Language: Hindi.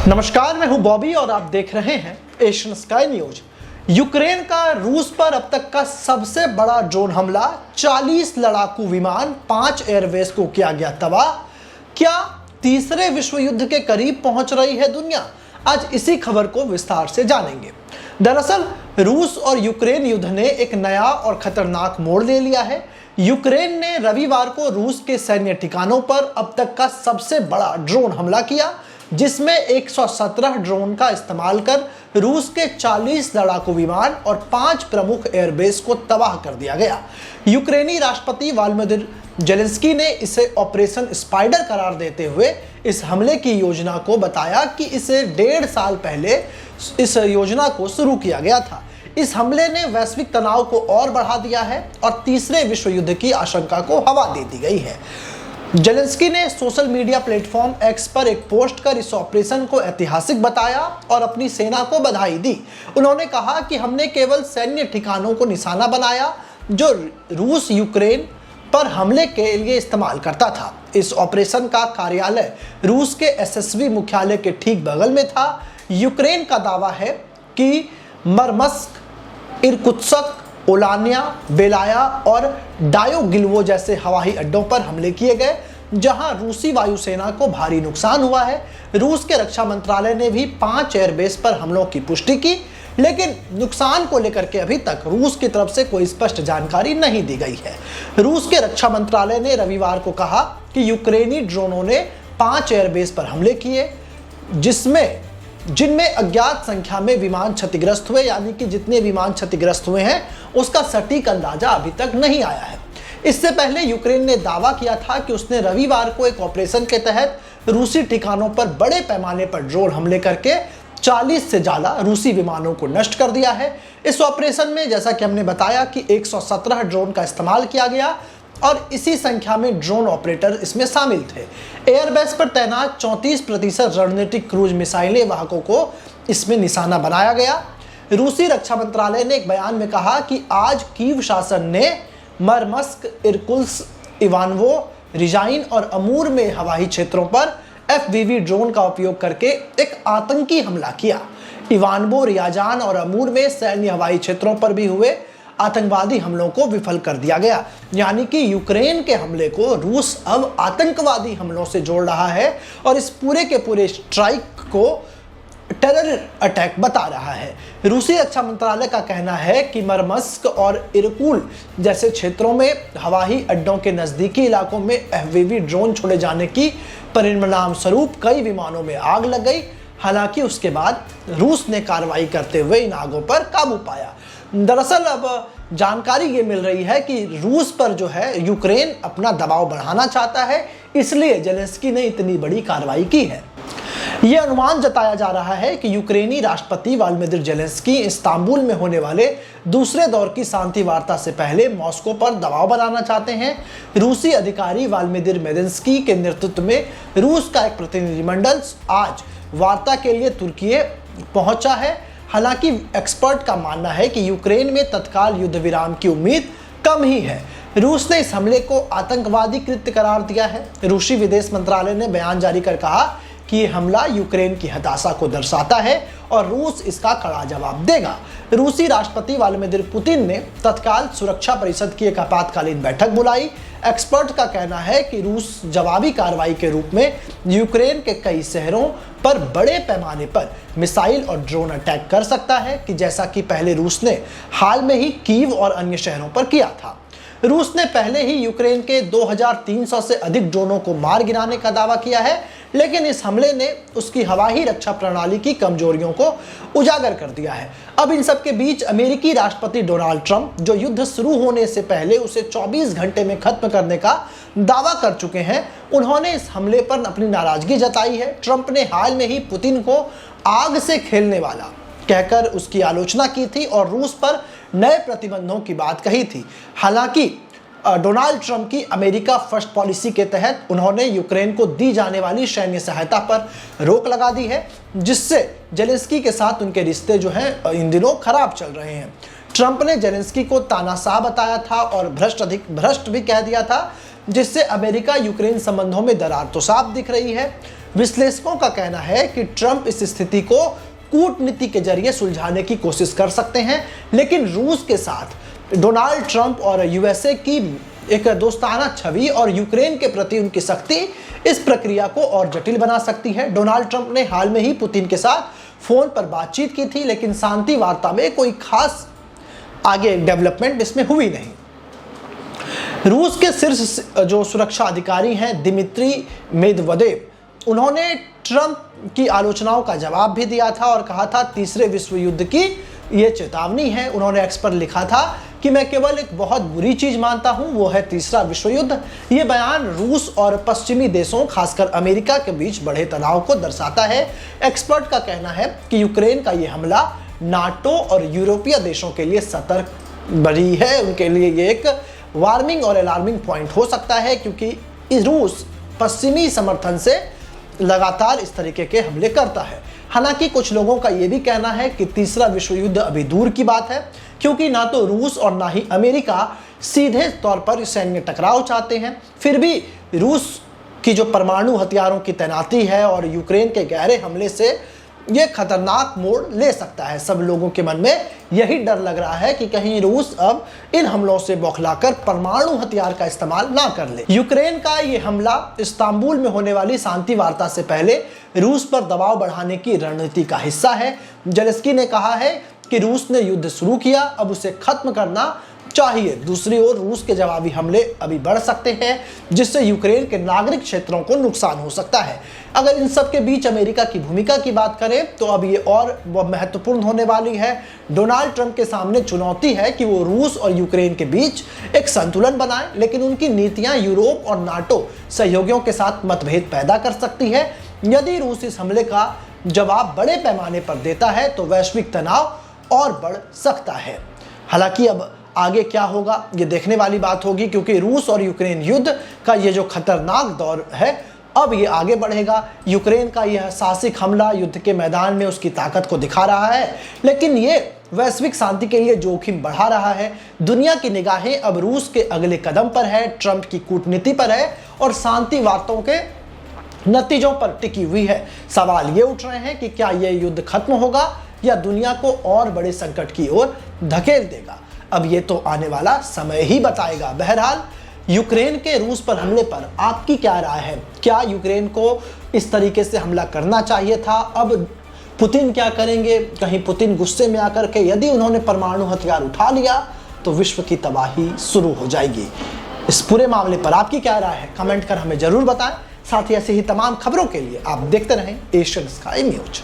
नमस्कार, मैं हूं बॉबी और आप देख रहे हैं एशियन स्काई न्यूज। यूक्रेन का रूस पर अब तक का सबसे बड़ा ड्रोन हमला, 40 लड़ाकू विमान, 5 एयरबेस को किया गया तबाह। क्या तीसरे विश्व युद्ध के करीब पहुंच रही है दुनिया? आज इसी खबर को विस्तार से जानेंगे। दरअसल रूस और यूक्रेन युद्ध ने एक नया और खतरनाक मोड़ ले लिया है। यूक्रेन ने रविवार को रूस के सैन्य ठिकानों पर अब तक का सबसे बड़ा ड्रोन हमला किया, जिसमें 117 ड्रोन का इस्तेमाल कर रूस के 40 लड़ाकू विमान और 5 प्रमुख एयरबेस को तबाह कर दिया गया। यूक्रेनी राष्ट्रपति व्लादिमीर जेलेंस्की ने इसे ऑपरेशन स्पाइडर करार देते हुए इस हमले की योजना को बताया कि इसे 1.5 साल पहले इस योजना को शुरू किया गया था। इस हमले ने वैश्विक तनाव को और बढ़ा दिया है और तीसरे विश्व युद्ध की आशंका को हवा दे दी गई है। जेलेंस्की ने सोशल मीडिया प्लेटफॉर्म एक्स पर एक पोस्ट कर इस ऑपरेशन को ऐतिहासिक बताया और अपनी सेना को बधाई दी। उन्होंने कहा कि हमने केवल सैन्य ठिकानों को निशाना बनाया जो रूस यूक्रेन पर हमले के लिए इस्तेमाल करता था। इस ऑपरेशन का कार्यालय रूस के एसएसबी मुख्यालय के ठीक बगल में था। यूक्रेन का दावा है कि मरमस्क, इरकुत्स्क, ओलानिया, बेलाया और डायोगिल्वो जैसे हवाई अड्डों पर हमले किए गए, जहां रूसी वायुसेना को भारी नुकसान हुआ है। रूस के रक्षा मंत्रालय ने भी 5 एयरबेस पर हमलों की पुष्टि की, लेकिन नुकसान को लेकर के अभी तक रूस की तरफ से कोई स्पष्ट जानकारी नहीं दी गई है। रूस के रक्षा मंत्रालय ने रविवार को कहा कि यूक्रेनी ड्रोनों ने 5 एयरबेस पर हमले किए, जिनमें अज्ञात संख्या में विमान क्षतिग्रस्त हुए, यानी कि जितने विमान क्षतिग्रस्त हुए हैं उसका सटीक अंदाजा अभी तक नहीं आया है। इससे पहले यूक्रेन ने दावा किया था कि उसने रविवार को एक ऑपरेशन के तहत रूसी ठिकानों पर बड़े पैमाने पर ड्रोन हमले करके 40 से ज्यादा रूसी विमानों को नष्ट कर दिया है। इस ऑपरेशन में जैसा कि हमने बताया कि 117 ड्रोन का इस्तेमाल किया गया और इसी संख्या में ड्रोन ऑपरेटर इसमें शामिल थे। एयरबेस पर तैनात 34% रणनीतिक क्रूज मिसाइलें वाहकों को इसमें निशाना बनाया गया। रूसी रक्षा मंत्रालय ने एक बयान में कहा कि आज कीव शासन ने मरमस्क, इरकुत्स्क, इवानोवो, रिजाइन और अमूर में हवाई क्षेत्रों पर FPV ड्रोन का उपयोग करके एक आतंकी हमला किया। इवानोवो, रियाजान और अमूर में सैन्य हवाई क्षेत्रों पर भी हुए आतंकवादी हमलों को विफल कर दिया गया। यानी कि यूक्रेन के हमले को रूस अब आतंकवादी हमलों से जोड़ रहा है और इस पूरे के पूरे स्ट्राइक को टेरर अटैक बता रहा है। रूसी रक्षा मंत्रालय का कहना है कि मरमस्क और इरकुल जैसे क्षेत्रों में हवाई अड्डों के नजदीकी इलाकों में FPV ड्रोन छोड़े जाने की परिणाम स्वरूप कई विमानों में आग लग गई। हालांकि उसके बाद रूस ने कार्रवाई करते हुए इन आगों पर काबू पाया। दरअसल अब जानकारी ये मिल रही है कि रूस पर जो है यूक्रेन अपना दबाव बढ़ाना चाहता है, इसलिए जेलेंस्की ने इतनी बड़ी कार्रवाई की है। ये अनुमान जताया जा रहा है कि यूक्रेनी राष्ट्रपति व्लादिमीर जेलेंस्की इस्तांबुल में होने वाले दूसरे दौर की शांति वार्ता से पहले मॉस्को पर दबाव बनाना चाहते हैं। रूसी अधिकारी व्लादिमीर मेदिंस्की के नेतृत्व में रूस का एक प्रतिनिधिमंडल आज वार्ता के लिए तुर्की पहुंचा है। हालांकि एक्सपर्ट का मानना है कि यूक्रेन में तत्काल युद्ध विराम की उम्मीद कम ही है। रूस ने इस हमले को आतंकवादी कृत्य करार दिया है। रूसी विदेश मंत्रालय ने बयान जारी कर कहा कि यह हमला यूक्रेन की हताशा को दर्शाता है और रूस इसका कड़ा जवाब देगा। रूसी राष्ट्रपति व्लादिमीर पुतिन ने तत्काल सुरक्षा परिषद की एक आपातकालीन बैठक बुलाई। एक्सपर्ट का कहना है कि रूस जवाबी कार्रवाई के रूप में यूक्रेन के कई शहरों पर बड़े पैमाने पर मिसाइल और ड्रोन अटैक कर सकता है, कि जैसा कि पहले रूस ने हाल में ही कीव और अन्य शहरों पर किया था। रूस ने पहले ही यूक्रेन के 2300 से अधिक ड्रोनों को मार गिराने का दावा किया है, लेकिन इस हमले ने उसकी हवाई रक्षा प्रणाली की कमजोरियों को उजागर कर दिया है। अब इन सब के बीच अमेरिकी राष्ट्रपति डोनाल्ड ट्रंप, जो युद्ध शुरू होने से पहले उसे 24 घंटे में खत्म करने का दावा कर चुके हैं, उन्होंने इस हमले पर अपनी नाराजगी जताई है। ट्रंप ने हाल में ही पुतिन को आग से खेलने वाला कहकर उसकी आलोचना की थी और रूस पर नए प्रतिबंधों की बात कही थी। हालांकि डोनाल्ड ट्रंप की अमेरिका फर्स्ट पॉलिसी के तहत उन्होंने यूक्रेन को दी जाने वाली सैन्य सहायता पर रोक लगा दी है, जिससे जेलेंस्की के साथ उनके रिश्ते जो हैं इन दिनों खराब चल रहे हैं। ट्रंप ने जेलेंस्की को तानाशाह बताया था और भ्रष्ट भी कह दिया था। जिससे अमेरिका यूक्रेन संबंधों में दरार तो साफ दिख रही है। विश्लेषकों का कहना है कि ट्रंप इस स्थिति को कूटनीति के जरिए सुलझाने की कोशिश कर सकते हैं, लेकिन रूस के साथ डोनाल्ड ट्रंप और यूएसए की एक दोस्ताना छवि और यूक्रेन के प्रति उनकी सख्ती इस प्रक्रिया को और जटिल बना सकती है। डोनाल्ड ट्रंप ने हाल में ही पुतिन के साथ फोन पर बातचीत की थी, लेकिन शांति वार्ता में कोई खास आगे डेवलपमेंट इसमें हुई नहीं। रूस के शीर्ष जो सुरक्षा अधिकारी हैं दिमित्री मेदवेदेव, उन्होंने ट्रंप की आलोचनाओं का जवाब भी दिया था और कहा था तीसरे विश्व युद्ध की ये चेतावनी है। उन्होंने एक्स पर लिखा था कि मैं केवल एक बहुत बुरी चीज मानता हूं, वो है तीसरा विश्व युद्ध। ये बयान रूस और पश्चिमी देशों खासकर अमेरिका के बीच बढ़े तनाव को दर्शाता है। एक्सपर्ट का कहना है कि यूक्रेन का ये हमला नाटो और यूरोपीय देशों के लिए सतर्क बड़ी है, उनके लिए ये एक वार्मिंग और अलार्मिंग पॉइंट हो सकता है, क्योंकि रूस पश्चिमी समर्थन से लगातार इस तरीके के हमले करता है। हालांकि कुछ लोगों का यह भी कहना है कि तीसरा विश्व युद्ध अभी दूर की बात है, क्योंकि ना तो रूस और ना ही अमेरिका सीधे तौर पर सैन्य टकराव चाहते हैं। फिर भी रूस की जो परमाणु हथियारों की तैनाती है और यूक्रेन के गहरे हमले से ये खतरनाक मोड़ ले सकता है। सब लोगों के मन में यही डर लग रहा है कि कहीं रूस अब इन हमलों से बौखलाकर परमाणु हथियार का इस्तेमाल ना कर ले। यूक्रेन का ये हमला इस्तांबुल में होने वाली शांति वार्ता से पहले रूस पर दबाव बढ़ाने की रणनीति का हिस्सा है। जेलेंस्की ने कहा है कि रूस ने युद्ध शुरू किया, अब उसे खत्म करना चाहिए। दूसरी ओर रूस के जवाबी हमले अभी बढ़ सकते हैं, जिससे यूक्रेन के नागरिक क्षेत्रों को नुकसान हो सकता है। अगर इन सब के बीच अमेरिका की भूमिका की बात करें तो अब ये और महत्वपूर्ण होने वाली है। डोनाल्ड ट्रंप के सामने चुनौती है कि वो रूस और यूक्रेन के बीच एक संतुलन बनाएं, लेकिन उनकी नीतियां यूरोप और नाटो सहयोगियों के साथ मतभेद पैदा कर सकती है। यदि रूस इस हमले का जवाब बड़े पैमाने पर देता है तो वैश्विक तनाव और बढ़ सकता है। हालांकि अब आगे क्या होगा ये देखने वाली बात होगी, क्योंकि रूस और यूक्रेन युद्ध का ये जो खतरनाक दौर है अब ये आगे बढ़ेगा। यूक्रेन का यह साहसिक हमला युद्ध के मैदान में उसकी ताकत को दिखा रहा है, लेकिन ये वैश्विक शांति के लिए जोखिम बढ़ा रहा है। दुनिया की निगाहें अब रूस के अगले कदम पर है, ट्रंप की कूटनीति पर है और शांति वार्ताओं के नतीजों पर टिकी हुई है। सवाल ये उठ रहे हैं कि क्या यह युद्ध खत्म होगा या दुनिया को और बड़े संकट की ओर धकेल देगा। अब ये तो आने वाला समय ही बताएगा। बहरहाल यूक्रेन के रूस पर हमले पर आपकी क्या राय है? क्या यूक्रेन को इस तरीके से हमला करना चाहिए था? अब पुतिन क्या करेंगे? कहीं पुतिन गुस्से में आकर के यदि उन्होंने परमाणु हथियार उठा लिया तो विश्व की तबाही शुरू हो जाएगी। इस पूरे मामले पर आपकी क्या राय है? कमेंट कर हमें जरूर बताएं। साथ ही ऐसी ही तमाम खबरों के लिए आप देखते रहें एशियन स्काई न्यूज।